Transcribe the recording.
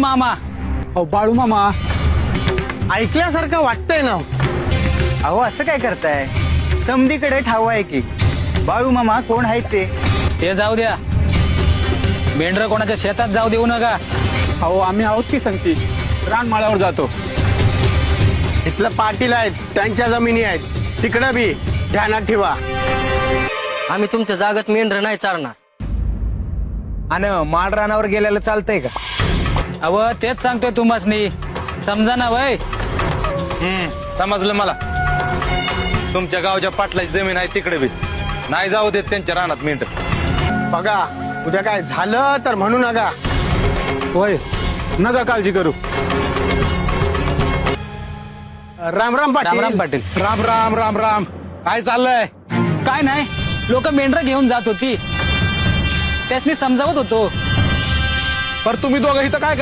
मामा. अहो बाळू मामा, ऐकल्यासारखं वाटतंय ना. अहो असं काय करताय? समधीकडे ठाव आहे की बाळू मामा कोण आहेत ते जाऊ द्या. मेंढर कोणाच्या शेतात जाऊ देऊ नका. अहो आम्ही आहोत की संगती, रानमाळ्यावर जातो. इथलं पाटील आहेत, त्यांच्या जमिनी आहेत, तिकडं बी ध्यानात ठेवा. आम्ही तुमच्या जागेत मेंढर नाही चालणार. आणि माळ रानावर गेलेलं चालतंय का? अव तेच सांगतोय तुम्हासनी, समजा ना वय. समजलं मला. तुमच्या गावच्या पाटलाची जमीन आहे तिकडे बी नाही जाऊ देत त्यांच्या रानात मेंढर. बघा, उद्या काय झालं तर म्हणू नका. होय, नका काळजी करू. राम राम पाटील. राम राम पाटील. राम राम राम राम. काय चाललंय? काय नाही, लोक मेंढर घेऊन जात होती, त्यासनी समजावत होतो. पर तुम्ही दोघं इथं काय